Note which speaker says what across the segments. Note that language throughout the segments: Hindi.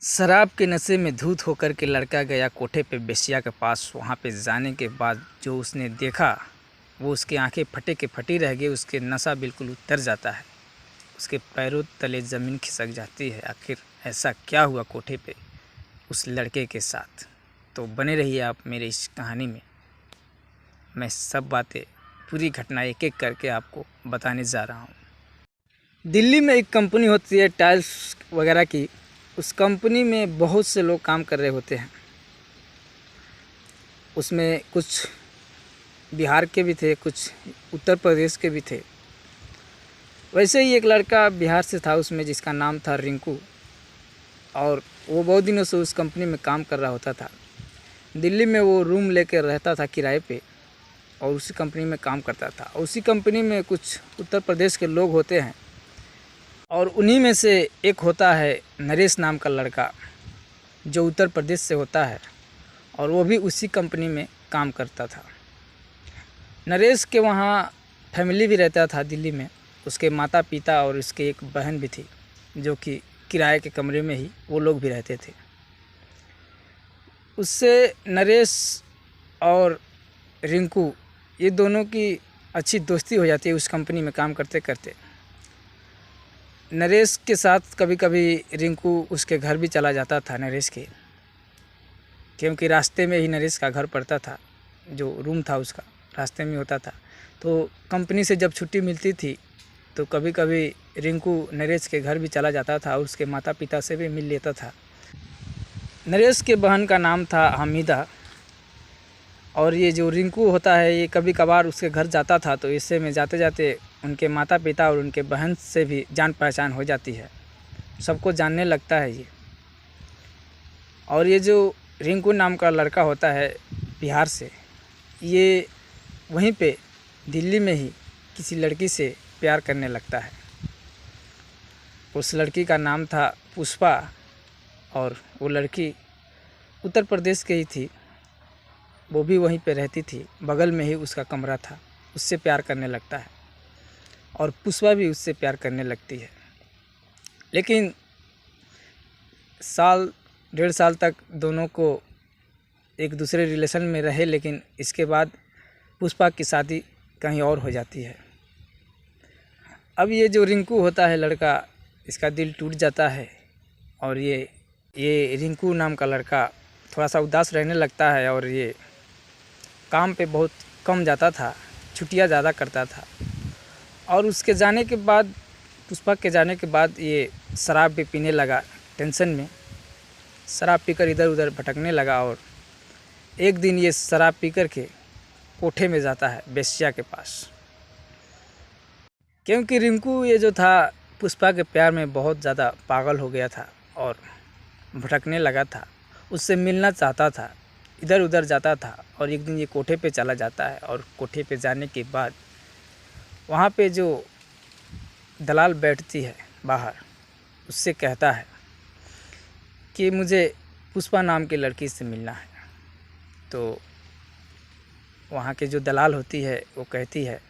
Speaker 1: शराब के नशे में धुत होकर के लड़का गया कोठे पे बेश्या के पास। वहाँ पे जाने के बाद जो उसने देखा वो उसकी आंखें फटे के फटी रह गई। उसके नशा बिल्कुल उतर जाता है, उसके पैरों तले ज़मीन खिसक जाती है। आखिर ऐसा क्या हुआ कोठे पे उस लड़के के साथ? तो बने रहिए आप मेरे इस कहानी में। मैं सब बातें, पूरी घटना एक एक करके आपको बताने जा रहा हूँ। दिल्ली में एक कंपनी होती है टाइल्स वगैरह की। उस कंपनी में बहुत से लोग काम कर रहे होते हैं। उसमें कुछ बिहार के भी थे, कुछ उत्तर प्रदेश के भी थे। वैसे ही एक लड़का बिहार से था उसमें, जिसका नाम था रिंकू, और वो बहुत दिनों से उस कंपनी में काम कर रहा होता था। दिल्ली में वो रूम लेकर रहता था किराए पे और उसी कंपनी में काम करता था। उसी कंपनी में कुछ उत्तर प्रदेश के लोग होते हैं और उन्हीं में से एक होता है नरेश नाम का लड़का, जो उत्तर प्रदेश से होता है और वो भी उसी कंपनी में काम करता था। नरेश के वहाँ फैमिली भी रहता था दिल्ली में। उसके माता पिता और उसके एक बहन भी थी, जो कि किराए के कमरे में ही वो लोग भी रहते थे। उससे नरेश और रिंकू, ये दोनों की अच्छी दोस्ती हो जाती है उस कंपनी में काम करते करते। नरेश के साथ कभी कभी रिंकू उसके घर भी चला जाता था नरेश के, क्योंकि रास्ते में ही नरेश का घर पड़ता था। जो रूम था उसका रास्ते में होता था। तो कंपनी से जब छुट्टी मिलती थी तो कभी कभी रिंकू नरेश के घर भी चला जाता था और उसके माता पिता से भी मिल लेता था। नरेश के बहन का नाम था हमीदा, और ये जो रिंकू होता है ये कभी कभार उसके घर जाता था। तो इससे में जाते जाते उनके माता पिता और उनके बहन से भी जान पहचान हो जाती है, सबको जानने लगता है ये। और ये जो रिंकू नाम का लड़का होता है बिहार से, ये वहीं पे दिल्ली में ही किसी लड़की से प्यार करने लगता है। उस लड़की का नाम था पुष्पा और वो लड़की उत्तर प्रदेश की ही थी। वो भी वहीं पे रहती थी, बगल में ही उसका कमरा था। उससे प्यार करने लगता है और पुष्पा भी उससे प्यार करने लगती है। लेकिन साल डेढ़ साल तक दोनों को एक दूसरे रिलेशन में रहे, लेकिन इसके बाद पुष्पा की शादी कहीं और हो जाती है। अब ये जो रिंकू होता है लड़का, इसका दिल टूट जाता है और ये रिंकू नाम का लड़का थोड़ा सा उदास रहने लगता है और ये काम पे बहुत कम जाता था, छुट्टियां ज़्यादा करता था। और उसके जाने के बाद, पुष्पा के जाने के बाद, ये शराब भी पीने लगा। टेंशन में शराब पीकर इधर उधर भटकने लगा और एक दिन ये शराब पी कर के कोठे में जाता है बेश्या के पास। क्योंकि रिंकू ये जो था पुष्पा के प्यार में बहुत ज़्यादा पागल हो गया था और भटकने लगा था। उससे मिलना चाहता था, इधर उधर जाता था। और एक दिन ये कोठे पे चला जाता है और कोठे पे जाने के बाद वहाँ पे जो दलाल बैठती है बाहर, उससे कहता है कि मुझे पुष्पा नाम की लड़की से मिलना है। तो वहाँ के जो दलाल होती है वो कहती है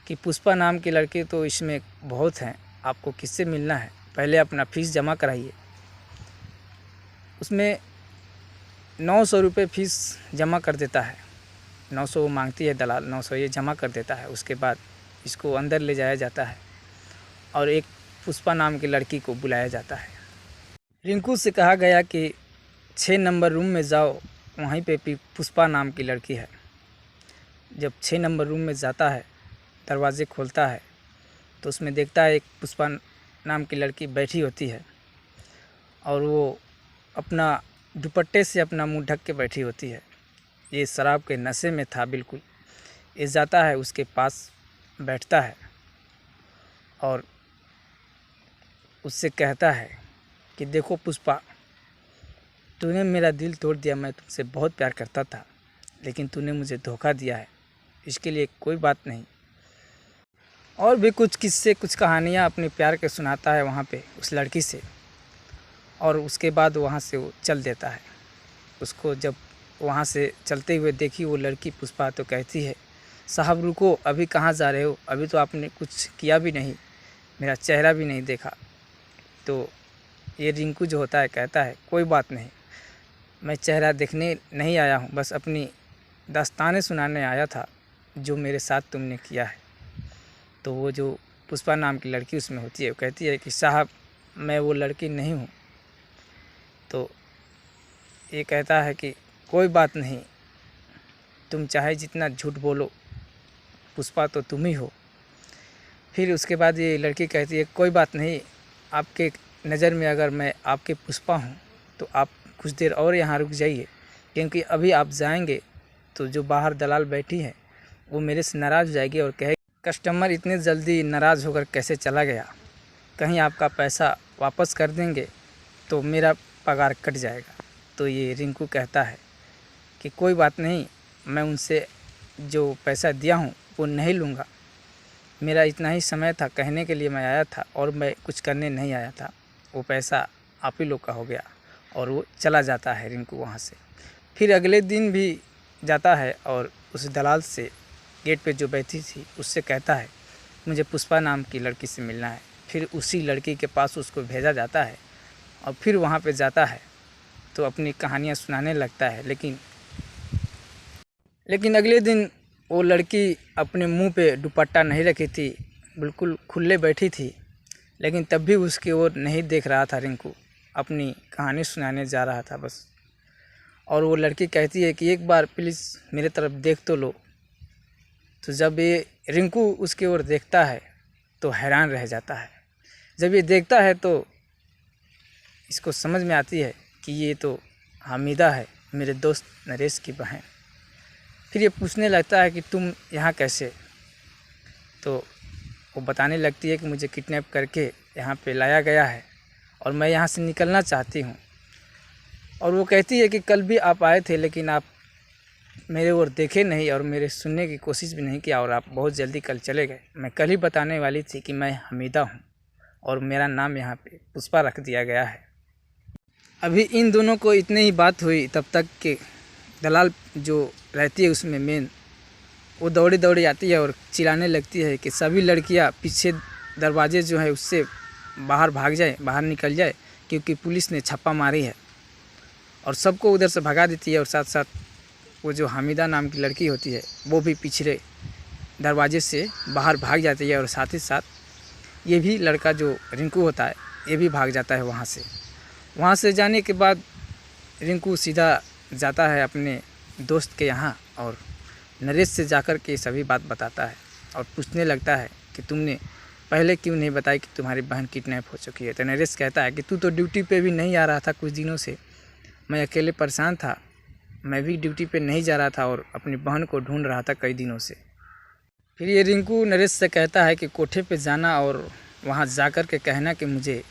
Speaker 1: कि पुष्पा नाम की लड़की तो इसमें बहुत हैं, आपको किससे मिलना है, पहले अपना फीस जमा कराइए। उसमें 900 रुपये फ़ीस जमा कर देता है। 900 वो मांगती है दलाल, 900 ये जमा कर देता है। उसके बाद इसको अंदर ले जाया जाता है और एक पुष्पा नाम की लड़की को बुलाया जाता है। रिंकू से कहा गया कि 6 नंबर रूम में जाओ, वहीं पे पुष्पा नाम की लड़की है। जब 6 नंबर रूम में जाता है, दरवाजे खोलता है तो उसमें देखता है एक पुष्पा नाम की लड़की बैठी होती है और वो अपना दुपट्टे से अपना मुंह ढक के बैठी होती है। ये शराब के नशे में था बिल्कुल। ये जाता है उसके पास, बैठता है और उससे कहता है कि देखो पुष्पा, तूने मेरा दिल तोड़ दिया। मैं तुमसे बहुत प्यार करता था, लेकिन तूने मुझे धोखा दिया है। इसके लिए कोई बात नहीं। और भी कुछ किस्से, कुछ कहानियाँ अपने प्यार के सुनाता है वहाँ पे उस लड़की से। और उसके बाद वहाँ से वो चल देता है। उसको जब वहाँ से चलते हुए देखी वो लड़की पुष्पा, तो कहती है, साहब रुको, अभी कहाँ जा रहे हो? अभी तो आपने कुछ किया भी नहीं, मेरा चेहरा भी नहीं देखा। तो ये रिंकू जो होता है कहता है कोई बात नहीं, मैं चेहरा देखने नहीं आया हूँ, बस अपनी दास्तानें सुनाने आया था जो मेरे साथ तुमने किया है। तो वो जो पुष्पा नाम की लड़की उसमें होती है, वो कहती है कि साहब मैं वो लड़की नहीं हूँ। तो ये कहता है कि कोई बात नहीं, तुम चाहे जितना झूठ बोलो, पुष्पा तो तुम ही हो। फिर उसके बाद ये लड़की कहती है कोई बात नहीं, आपके नज़र में अगर मैं आपके पुष्पा हूँ तो आप कुछ देर और यहाँ रुक जाइए, क्योंकि अभी आप जाएंगे तो जो बाहर दलाल बैठी है वो मेरे से नाराज़ हो जाएगी और कहेगी कस्टमर इतने जल्दी नाराज़ होकर कैसे चला गया, कहीं आपका पैसा वापस कर देंगे तो मेरा पगार कट जाएगा। तो ये रिंकू कहता है कि कोई बात नहीं, मैं उनसे जो पैसा दिया हूँ वो नहीं लूँगा, मेरा इतना ही समय था, कहने के लिए मैं आया था और मैं कुछ करने नहीं आया था, वो पैसा आप ही लोग का हो गया। और वो चला जाता है रिंकू वहाँ से। फिर अगले दिन भी जाता है और उस दलाल से गेट पे जो बैठी थी उससे कहता है मुझे पुष्पा नाम की लड़की से मिलना है। फिर उसी लड़की के पास उसको भेजा जाता है और फिर वहाँ पे जाता है तो अपनी कहानियाँ सुनाने लगता है। लेकिन अगले दिन वो लड़की अपने मुंह पे दुपट्टा नहीं रखी थी, बिल्कुल खुले बैठी थी, लेकिन तब भी उसकी ओर नहीं देख रहा था रिंकू, अपनी कहानी सुनाने जा रहा था बस। और वो लड़की कहती है कि एक बार प्लीज़ मेरे तरफ देख तो लो। तो जब ये रिंकू उसकी ओर देखता है तो हैरान रह जाता है। जब ये देखता है तो इसको समझ में आती है कि ये तो हामिदा है, मेरे दोस्त नरेश की बहन। फिर ये पूछने लगता है कि तुम यहाँ कैसे। तो वो बताने लगती है कि मुझे किडनैप करके यहाँ पे लाया गया है और मैं यहाँ से निकलना चाहती हूँ। और वो कहती है कि कल भी आप आए थे लेकिन आप मेरे ओर देखे नहीं और मेरे सुनने की कोशिश भी नहीं किया और आप बहुत जल्दी कल चले गए। मैं कल ही बताने वाली थी कि मैं हमीदा हूँ और मेरा नाम यहाँ पे पुष्पा रख दिया गया है। अभी इन दोनों को इतनी ही बात हुई, तब तक के दलाल जो रहती है उसमें मेन, वो दौड़ी दौड़ी आती है और चिल्लाने लगती है कि सभी लड़कियां पीछे दरवाजे जो है उससे बाहर भाग जाए, बाहर निकल जाए, क्योंकि पुलिस ने छापा मारी है। और सबको उधर से भगा देती है और साथ साथ वो जो हामिदा नाम की लड़की होती है वो भी पिछले दरवाजे से बाहर भाग जाती है और साथ ही साथ ये भी लड़का जो रिंकू होता है ये भी भाग जाता है वहाँ से। वहाँ से जाने के बाद रिंकू सीधा जाता है अपने दोस्त के यहाँ और नरेश से जाकर के सभी बात बताता है और पूछने लगता है कि तुमने पहले क्यों नहीं बताया कि तुम्हारी बहन किडनैप हो चुकी है। तो नरेश कहता है कि तू तो ड्यूटी पे भी नहीं आ रहा था कुछ दिनों से, मैं अकेले परेशान था, मैं भी ड्यूटी पे नहीं जा रहा था और अपनी बहन को ढूंढ रहा था कई दिनों से। फिर ये रिंकू नरेश से कहता है कि कोठे पे जाना और वहाँ जाकर के कहना कि मुझे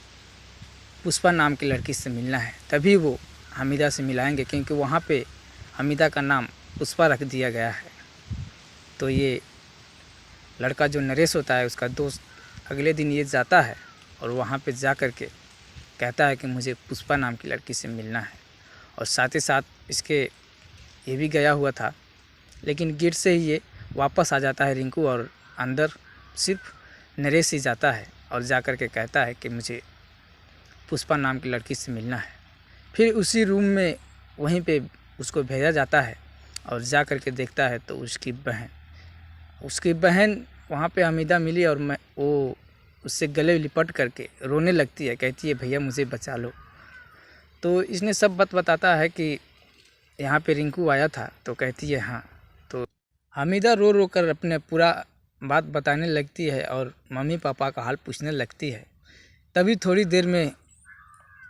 Speaker 1: पुष्पा नाम की लड़की से मिलना है, तभी वो हमीदा से मिलाएंगे, क्योंकि वहाँ पे हमीदा का नाम पुष्पा रख दिया गया है। तो ये लड़का जो नरेश होता है उसका दोस्त अगले दिन ये जाता है और वहाँ पे जा कर के कहता है कि मुझे पुष्पा नाम की लड़की से मिलना है। और साथ ही साथ इसके ये भी गया हुआ था, लेकिन गेट से ही ये वापस आ जाता है रिंकू और अंदर सिर्फ नरेश ही जाता है और जा कर के कहता है कि मुझे पुष्पा नाम की लड़की से मिलना है। फिर उसी रूम में वहीं पे उसको भेजा जाता है और जा कर के देखता है तो उसकी बहन वहाँ पे हमीदा मिली और वो उससे गले लिपट करके रोने लगती है, कहती है भैया मुझे बचा लो। तो इसने सब बताता है कि यहाँ पे रिंकू आया था। तो कहती है हाँ। तो हमीदा रो रो कर अपने पूरा बात बताने लगती है और मम्मी पापा का हाल पूछने लगती है। तभी थोड़ी देर में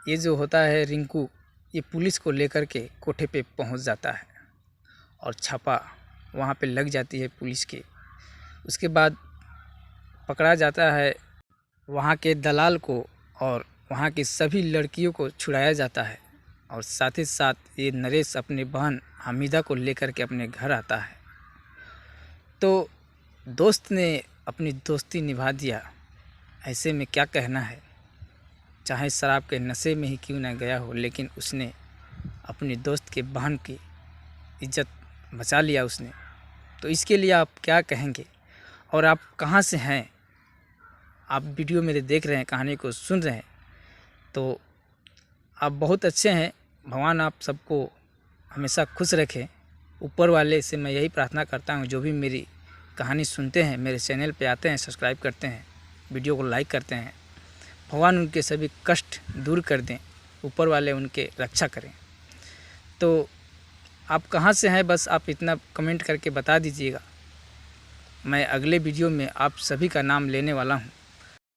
Speaker 1: ये जो होता है रिंकू ये पुलिस को लेकर के कोठे पे पहुँच जाता है और छापा वहाँ पे लग जाती है पुलिस की। उसके बाद पकड़ा जाता है वहाँ के दलाल को और वहाँ की सभी लड़कियों को छुड़ाया जाता है। और साथ ही साथ ये नरेश अपनी बहन हमीदा को लेकर के अपने घर आता है। तो दोस्त ने अपनी दोस्ती निभा दिया, ऐसे में क्या कहना है। चाहे शराब के नशे में ही क्यों ना गया हो, लेकिन उसने अपनी दोस्त के बहन की इज्जत बचा लिया उसने। तो इसके लिए आप क्या कहेंगे और आप कहाँ से हैं, आप वीडियो मेरे देख रहे हैं, कहानी को सुन रहे हैं, तो आप बहुत अच्छे हैं, भगवान आप सबको हमेशा खुश रखें। ऊपर वाले से मैं यही प्रार्थना करता हूँ, जो भी मेरी कहानी सुनते हैं, मेरे चैनल पे आते हैं, सब्सक्राइब करते हैं, वीडियो को लाइक करते हैं, भगवान उनके सभी कष्ट दूर कर दें, ऊपर वाले उनके रक्षा करें। तो आप कहाँ से हैं, बस आप इतना कमेंट करके बता दीजिएगा। मैं अगले वीडियो में आप सभी का नाम लेने वाला हूँ।